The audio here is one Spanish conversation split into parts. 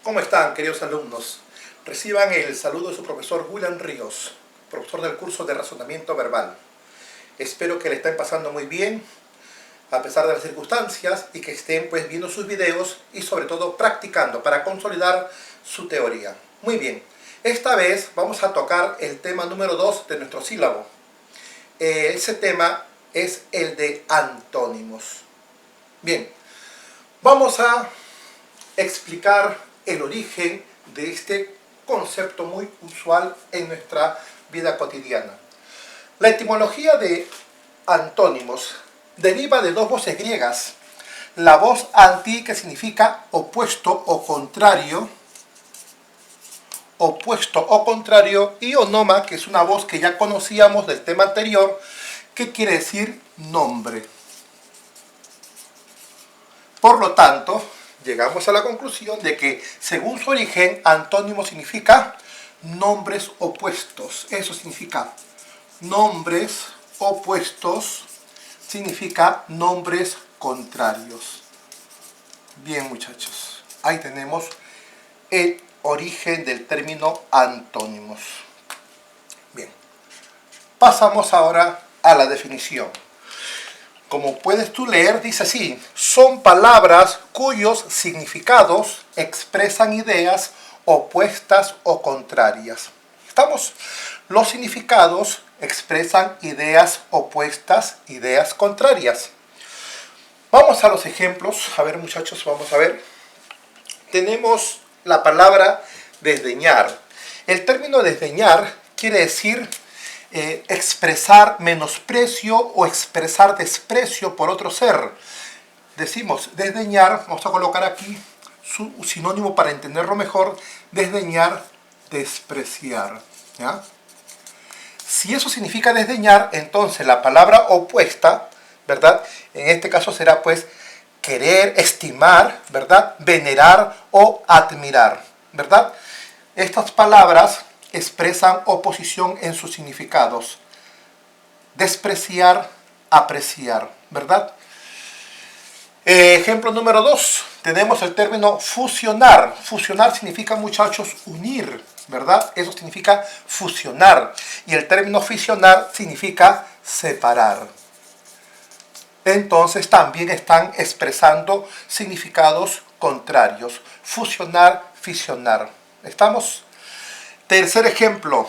¿Cómo están, queridos alumnos? Reciban el saludo de su profesor William Ríos, profesor del curso de razonamiento verbal. Espero que le estén pasando muy bien, a pesar de las circunstancias, y que estén pues viendo sus videos y sobre todo practicando para consolidar su teoría. Muy bien, esta vez vamos a tocar el tema número 2 de nuestro sílabo. Ese tema es el de antónimos. Bien, vamos a explicar el origen de este concepto muy usual en nuestra vida cotidiana. La etimología de antónimos deriva de dos voces griegas. La voz anti, que significa opuesto o contrario, y onoma, que es una voz que ya conocíamos del tema anterior, que quiere decir nombre. Por lo tanto, llegamos a la conclusión de que, según su origen, antónimo significa nombres opuestos. Eso significa nombres opuestos, significa nombres contrarios. Bien, muchachos, ahí tenemos el origen del término antónimos. Bien, pasamos ahora a la definición. Como puedes tú leer, dice así: son palabras cuyos significados expresan ideas opuestas o contrarias. ¿Estamos? Los significados expresan ideas opuestas, ideas contrarias. Vamos a los ejemplos. A ver, muchachos, vamos a ver. Tenemos la palabra desdeñar. El término desdeñar quiere decir expresar menosprecio o expresar desprecio por otro ser. Decimos desdeñar, vamos a colocar aquí su sinónimo para entenderlo mejor: desdeñar, despreciar. ¿Ya? Si eso significa desdeñar, entonces la palabra opuesta, ¿verdad? En este caso será pues querer, estimar, ¿verdad? Venerar o admirar, ¿verdad? Estas palabras expresan oposición en sus significados. Despreciar, apreciar, ¿verdad? Ejemplo número 2. Tenemos el término fusionar. Fusionar significa, muchachos, unir, ¿verdad? Eso significa fusionar. Y el término fisionar significa separar. Entonces también están expresando significados contrarios. Fusionar, fisionar. ¿Estamos? Tercer ejemplo,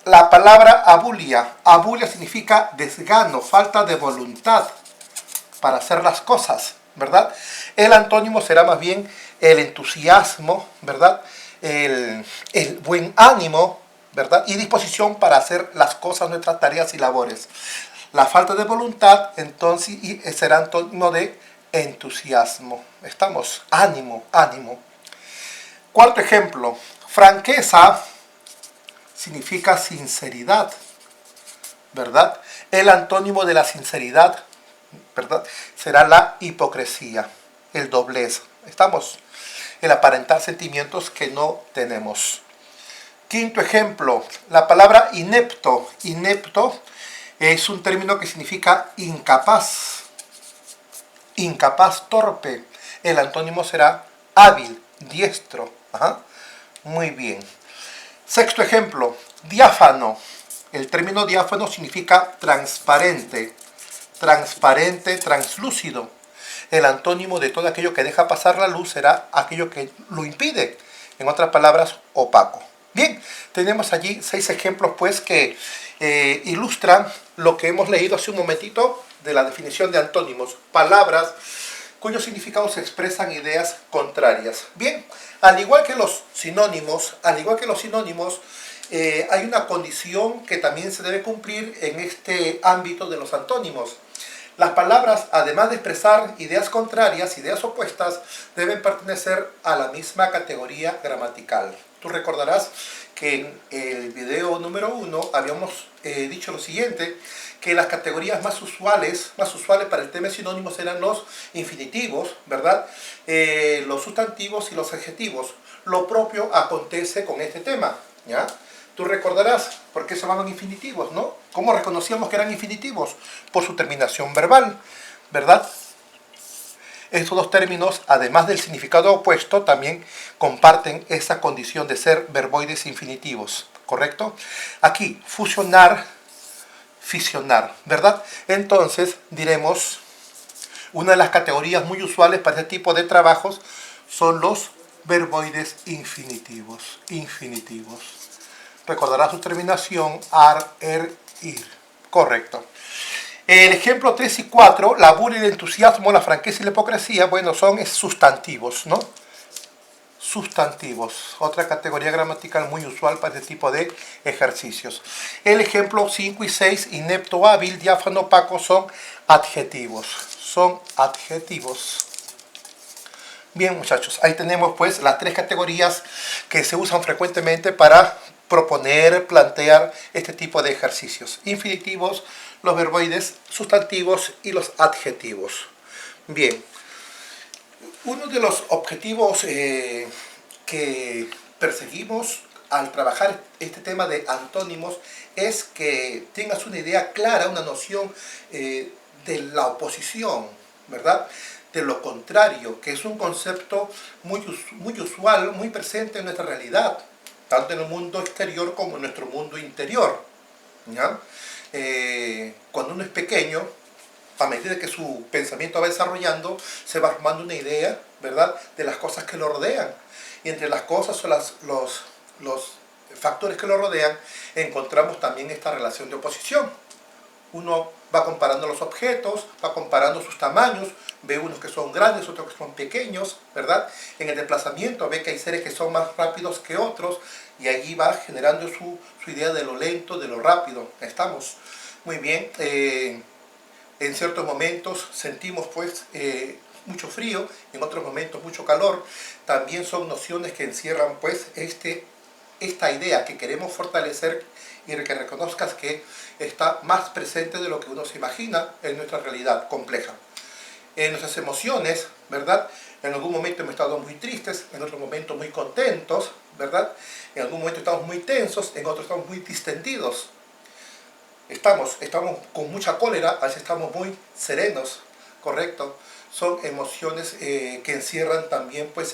la palabra abulia. Abulia significa desgano, falta de voluntad para hacer las cosas, ¿verdad? El antónimo será más bien el entusiasmo, ¿verdad? El buen ánimo, ¿verdad? Y disposición para hacer las cosas, nuestras tareas y labores. La falta de voluntad, entonces, será antónimo de entusiasmo. ¿Estamos? Ánimo, ánimo. Cuarto ejemplo, franqueza significa sinceridad, ¿verdad? El antónimo de la sinceridad, ¿verdad? Será la hipocresía, el doblez. ¿Estamos? El aparentar sentimientos que no tenemos. Quinto ejemplo, la palabra inepto. Inepto es un término que significa incapaz. Incapaz, torpe. El antónimo será hábil, diestro. Ajá. Muy bien. Sexto ejemplo, diáfano. El término diáfano significa transparente, transparente, translúcido. El antónimo de todo aquello que deja pasar la luz será aquello que lo impide. En otras palabras, opaco. Bien, tenemos allí 6 ejemplos pues que ilustran lo que hemos leído hace un momentito de la definición de antónimos. Palabras cuyos significados expresan ideas contrarias. Bien, al igual que los sinónimos, hay una condición que también se debe cumplir en este ámbito de los antónimos. Las palabras, además de expresar ideas contrarias, ideas opuestas, deben pertenecer a la misma categoría gramatical. Tú recordarás que en el video número 1 habíamos dicho lo siguiente, que las categorías más usuales para el tema de sinónimos eran los infinitivos, ¿verdad? Los sustantivos y los adjetivos. Lo propio acontece con este tema, ¿ya? Tú recordarás por qué se llamaban infinitivos, ¿no? ¿Cómo reconocíamos que eran infinitivos? Por su terminación verbal, ¿verdad? Estos dos términos, además del significado opuesto, también comparten esa condición de ser verboides infinitivos, ¿correcto? Aquí, fusionar, fisionar, ¿verdad? Entonces, diremos, una de las categorías muy usuales para este tipo de trabajos son los verboides infinitivos. Infinitivos. Recordará su terminación ar, er, ir. Correcto. El ejemplo 3 y 4, la burla, el entusiasmo, la franqueza y la hipocresía, bueno, son sustantivos, ¿no? Sustantivos, otra categoría gramatical muy usual para este tipo de ejercicios. El ejemplo 5 y 6, inepto, hábil, diáfano, opaco, son adjetivos. Son adjetivos. Bien, muchachos, ahí tenemos pues las tres categorías que se usan frecuentemente para proponer, plantear este tipo de ejercicios. Infinitivos, los verboides, sustantivos y los adjetivos. Bien, uno de los objetivos que perseguimos al trabajar este tema de antónimos es que tengas una idea clara, una noción de la oposición, ¿verdad? De lo contrario, que es un concepto muy usual, muy presente en nuestra realidad, tanto en el mundo exterior como en nuestro mundo interior, ¿ya? Cuando uno es pequeño, a medida que su pensamiento va desarrollando, se va formando una idea, ¿verdad?, de las cosas que lo rodean. Y entre las cosas o los factores que lo rodean, encontramos también esta relación de oposición. Uno va comparando los objetos, va comparando sus tamaños, ve unos que son grandes, otros que son pequeños, ¿verdad? En el desplazamiento ve que hay seres que son más rápidos que otros y allí va generando su idea de lo lento, de lo rápido. Estamos muy bien. En ciertos momentos sentimos pues mucho frío, en otros momentos mucho calor. También son nociones que encierran pues esta idea que queremos fortalecer y que reconozcas que está más presente de lo que uno se imagina en nuestra realidad compleja. En nuestras emociones, ¿verdad? En algún momento hemos estado muy tristes, en otro momento muy contentos, ¿verdad? En algún momento estamos muy tensos, en otros estamos muy distendidos. Estamos con mucha cólera, a veces estamos muy serenos, ¿correcto? Son emociones que encierran también pues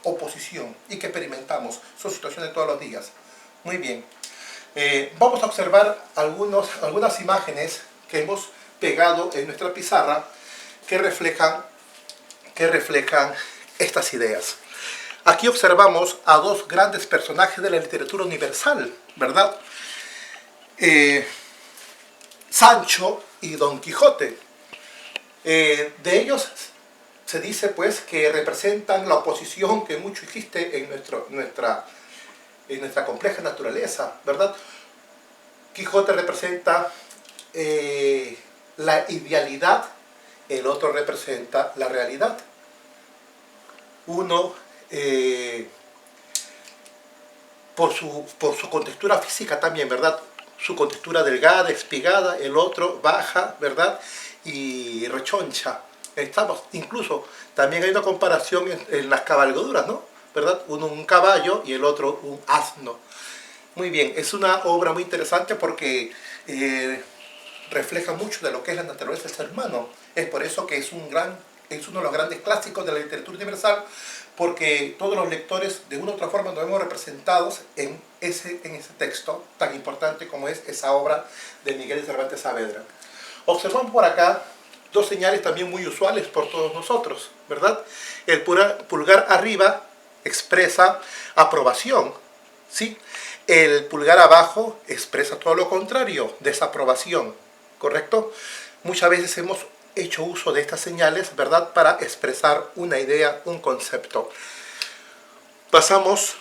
oposición y que experimentamos. Son situaciones de todos los días. Muy bien. Vamos a observar algunas imágenes que hemos pegado en nuestra pizarra que reflejan estas ideas. Aquí observamos a dos grandes personajes de la literatura universal, ¿verdad? Sancho y Don Quijote. De ellos se dice pues que representan la oposición que mucho existe en nuestra compleja naturaleza, ¿verdad? Quijote representa la idealidad, el otro representa la realidad. Uno por su contextura física también, ¿verdad? Su contextura delgada, espigada, el otro baja, ¿verdad? Y rechoncha. Incluso también hay una comparación en las cabalgaduras, ¿no? ¿Verdad? Uno un caballo y el otro un asno. Muy bien, es una obra muy interesante porque refleja mucho de lo que es la naturaleza del ser humano. Es por eso que es uno de los grandes clásicos de la literatura universal, porque todos los lectores de una u otra forma nos vemos representados en ese texto tan importante como es esa obra de Miguel de Cervantes Saavedra. Observamos por acá dos señales también muy usuales por todos nosotros, ¿verdad? El pulgar arriba expresa aprobación, ¿sí? El pulgar abajo expresa todo lo contrario, desaprobación, ¿correcto? Muchas veces hemos hecho uso de estas señales, ¿verdad?, para expresar una idea, un concepto. Pasamos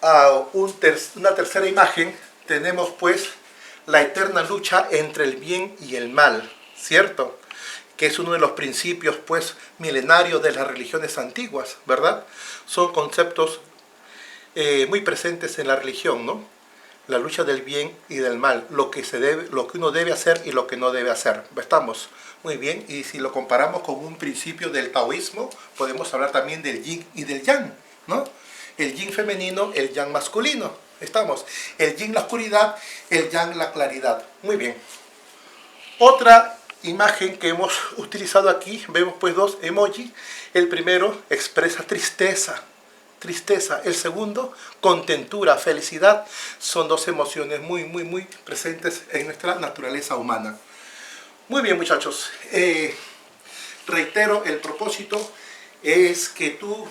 a una tercera imagen. Tenemos pues la eterna lucha entre el bien y el mal, ¿cierto? Que es uno de los principios pues milenarios de las religiones antiguas, ¿verdad? Son conceptos muy presentes en la religión, ¿no? La lucha del bien y del mal, lo que uno debe hacer y lo que no debe hacer. ¿Estamos? Muy bien, y si lo comparamos con un principio del taoísmo, podemos hablar también del yin y del yang, ¿no? El yin femenino, el yang masculino. ¿Estamos? El yin la oscuridad, el yang la claridad. Muy bien. Otra imagen que hemos utilizado aquí, vemos pues dos emojis. El primero expresa tristeza, el segundo contentura, felicidad. Son dos emociones muy presentes en nuestra naturaleza humana. Muy bien, muchachos, reitero, el propósito es que tú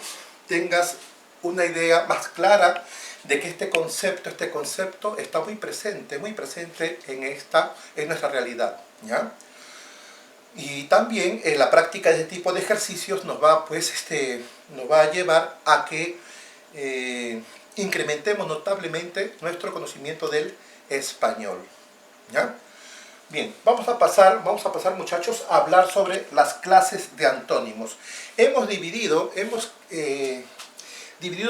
tengas una idea más clara de que este concepto está muy presente en nuestra realidad, ¿ya? Y también la práctica de este tipo de ejercicios nos va a llevar a que incrementemos notablemente nuestro conocimiento del español, ¿ya? Bien, vamos a pasar, muchachos, a hablar sobre las clases de antónimos. Hemos dividido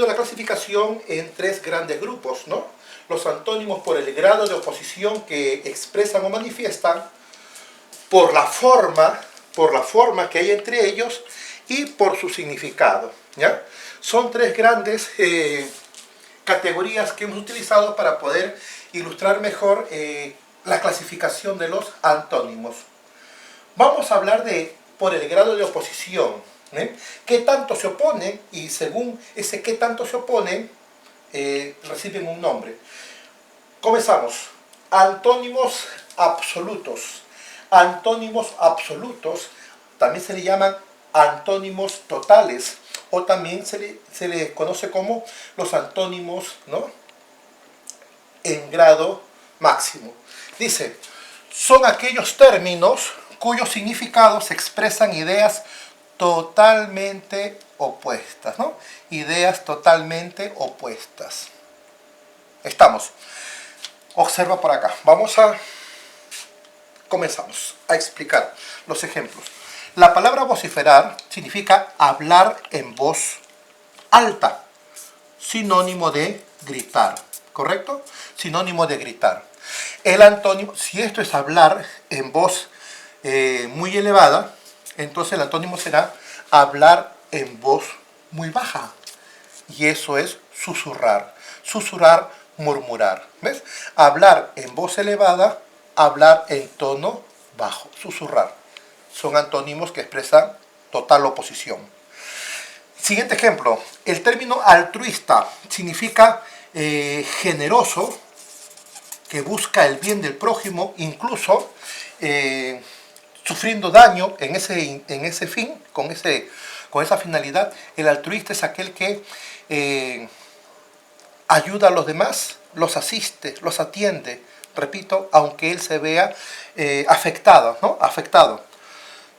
la clasificación en tres grandes grupos, ¿no? Los antónimos por el grado de oposición que expresan o manifiestan, por la forma que hay entre ellos y por su significado, ¿ya? Son tres grandes categorías que hemos utilizado para poder ilustrar mejor la clasificación de los antónimos. Vamos a hablar de por el grado de oposición, qué tanto se oponen, y según ese qué tanto se oponen reciben un nombre. Comenzamos. Antónimos absolutos. Antónimos absolutos también se le llaman antónimos totales, o también se le conoce como los antónimos, ¿no?, en grado máximo. Dice, son aquellos términos cuyos significados expresan ideas totalmente opuestas, ¿no? Ideas totalmente opuestas. Estamos. Observa por acá. Comenzamos a explicar los ejemplos. La palabra vociferar significa hablar en voz alta, sinónimo de gritar, ¿correcto? Sinónimo de gritar. El antónimo, si esto es hablar en voz muy elevada, entonces el antónimo será hablar en voz muy baja. Y eso es susurrar. Susurrar, murmurar. ¿Ves? Hablar en voz elevada, hablar en tono bajo. Susurrar. Son antónimos que expresan total oposición. Siguiente ejemplo. El término altruista significa generoso, que busca el bien del prójimo, incluso sufriendo daño en ese fin, con esa finalidad. El altruista es aquel que ayuda a los demás, los asiste, los atiende, repito, aunque él se vea afectado, ¿no? Afectado.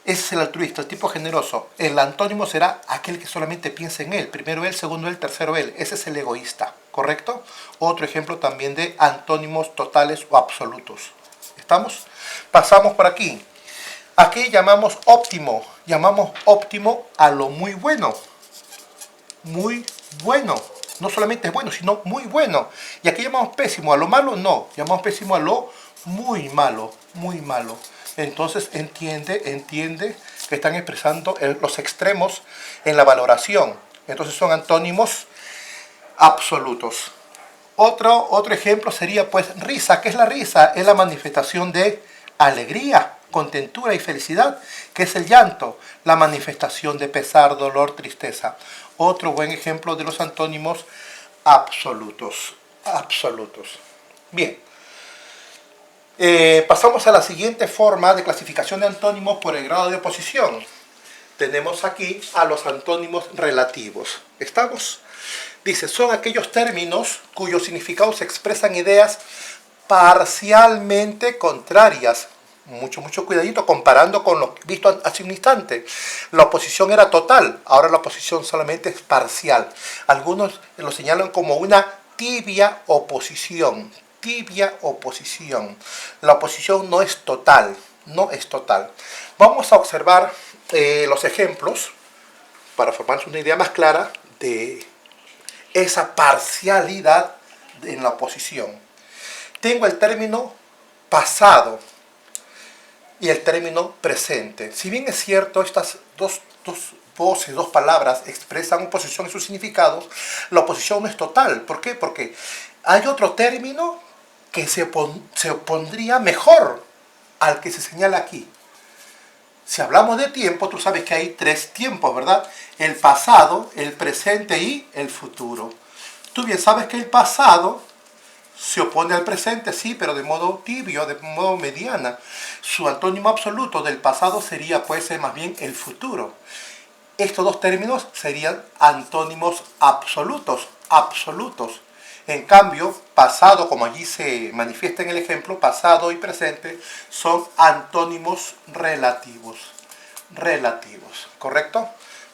Ese es el altruista, el tipo generoso. El antónimo será aquel que solamente piensa en él. Primero él, segundo él, tercero él. Ese es el egoísta, ¿correcto? Otro ejemplo también de antónimos totales o absolutos. ¿Estamos? Pasamos por aquí. Aquí llamamos óptimo. Llamamos óptimo a lo muy bueno. Muy bueno. No solamente es bueno, sino muy bueno. Y aquí llamamos pésimo. A lo malo no. Llamamos pésimo a lo muy malo. Muy malo. Entonces entiende que están expresando los extremos en la valoración. Entonces son antónimos absolutos. Otro ejemplo sería pues risa. ¿Qué es la risa? Es la manifestación de alegría, contentura y felicidad. ¿Qué es el llanto? La manifestación de pesar, dolor, tristeza. Otro buen ejemplo de los antónimos absolutos. Absolutos. Bien. Pasamos a la siguiente forma de clasificación de antónimos por el grado de oposición. Tenemos aquí a los antónimos relativos. ¿Estamos? Dice, son aquellos términos cuyos significados expresan ideas parcialmente contrarias. Mucho cuidadito comparando con lo visto hace un instante. La oposición era total, ahora la oposición solamente es parcial. Algunos lo señalan como una tibia oposición. Tibia oposición. La oposición no es total, no es total. Vamos a observar los ejemplos para formarse una idea más clara de esa parcialidad en la oposición. Tengo el término pasado y el término presente. Si bien es cierto, estas dos palabras expresan oposición en sus significados, la oposición no es total. ¿Por qué? Porque hay otro término que se opondría mejor al que se señala aquí. Si hablamos de tiempo, tú sabes que hay tres tiempos, ¿verdad? El pasado, el presente y el futuro. Tú bien sabes que el pasado se opone al presente, sí, pero de modo tibio, de modo mediana. Su antónimo absoluto del pasado sería, puede ser más bien el futuro. Estos dos términos serían antónimos absolutos, absolutos. En cambio, pasado, como allí se manifiesta en el ejemplo, pasado y presente son antónimos relativos. Relativos, ¿correcto?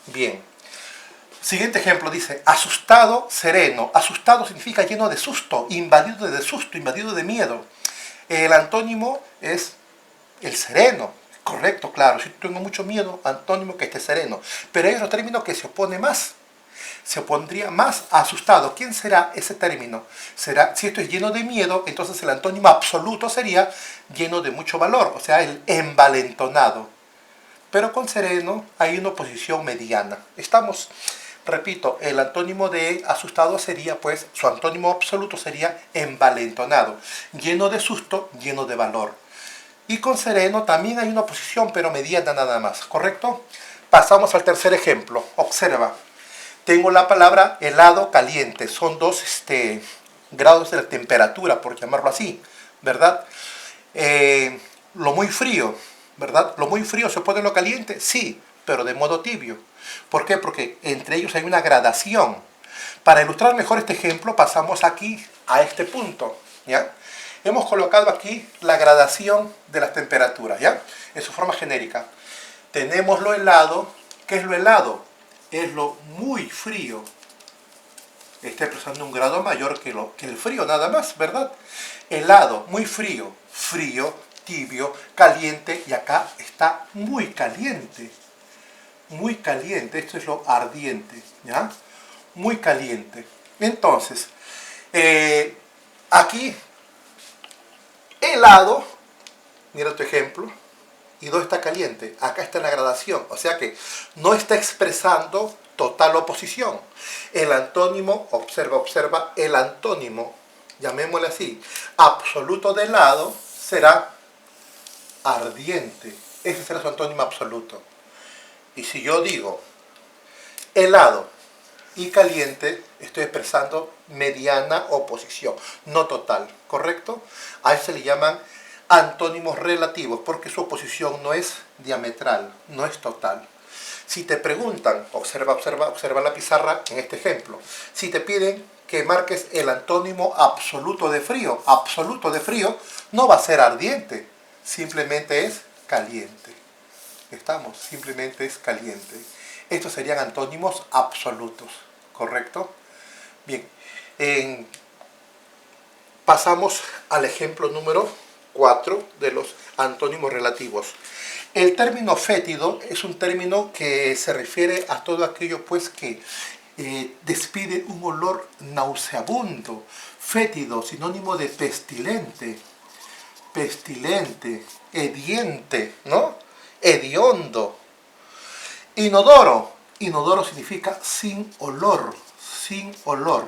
Bien. Siguiente ejemplo dice, asustado, sereno. Asustado significa lleno de susto, invadido de susto, invadido de miedo. El antónimo es el sereno. Correcto, claro. Si tengo mucho miedo, antónimo que esté sereno. Pero hay otro término que se opone más. Se opondría más a asustado. ¿Quién será ese término? Será, si esto es lleno de miedo, entonces el antónimo absoluto sería lleno de mucho valor, o sea, el envalentonado. Pero con sereno hay una oposición mediana. Estamos, repito, el antónimo de asustado sería, pues, su antónimo absoluto sería envalentonado, lleno de susto, lleno de valor. Y con sereno también hay una oposición, pero mediana nada más, ¿correcto? Pasamos al tercer ejemplo. Observa. Tengo la palabra helado, caliente. Son dos grados de la temperatura, por llamarlo así, ¿verdad? Lo muy frío, ¿verdad? Lo muy frío se opone a lo caliente, sí, pero de modo tibio. ¿Por qué? Porque entre ellos hay una gradación. Para ilustrar mejor este ejemplo, pasamos aquí a este punto, ¿ya? Hemos colocado aquí la gradación de las temperaturas, ¿ya? En su forma genérica. Tenemos lo helado. ¿Qué es lo helado? Es lo muy frío. Está expresando un grado mayor que el frío, nada más, ¿verdad? Helado, muy frío, frío, tibio, caliente, y acá está muy caliente. Muy caliente, esto es lo ardiente, ¿ya? Muy caliente. Entonces, aquí, helado, mira tu ejemplo, y 2 está caliente. Acá está la gradación. O sea que no está expresando total oposición. El antónimo, observa, el antónimo, llamémosle así, absoluto de helado será ardiente. Ese será su antónimo absoluto. Y si yo digo helado y caliente, estoy expresando mediana oposición, no total, ¿correcto? A eso se le llaman antónimos relativos, porque su oposición no es diametral, no es total. Si te preguntan, observa la pizarra en este ejemplo, si te piden que marques el antónimo absoluto de frío, no va a ser ardiente, simplemente es caliente. Estamos, simplemente es caliente. Estos serían antónimos absolutos, ¿correcto? Bien, pasamos al ejemplo número 4 de los antónimos relativos. El término fétido es un término que se refiere a todo aquello pues que despide un olor nauseabundo. Fétido, sinónimo de pestilente, pestilente, hediente, ¿no? Hediondo. Inodoro, inodoro significa sin olor, sin olor.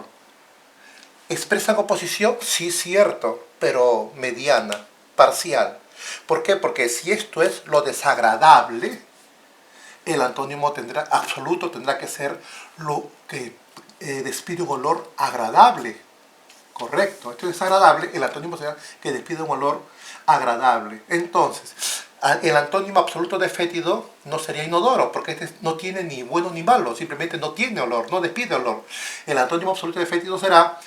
¿Expresan oposición? Sí, cierto, pero mediana, parcial. ¿Por qué? Porque si esto es lo desagradable, el antónimo absoluto tendrá que ser lo que despide un olor agradable. Correcto, esto es desagradable, el antónimo será que despide un olor agradable. Entonces, el antónimo absoluto de fétido no sería inodoro, porque este no tiene ni bueno ni malo, simplemente no tiene olor, no despide olor. El antónimo absoluto de fétido será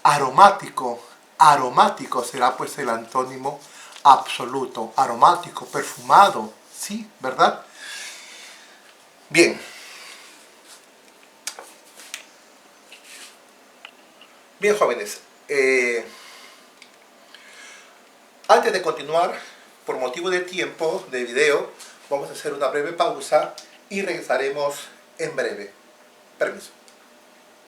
aromático. Aromático será pues el antónimo absoluto. Aromático, perfumado, ¿sí? ¿Verdad? Bien. Bien, jóvenes. Antes de continuar, por motivo de tiempo, de video, vamos a hacer una breve pausa y regresaremos en breve. Permiso.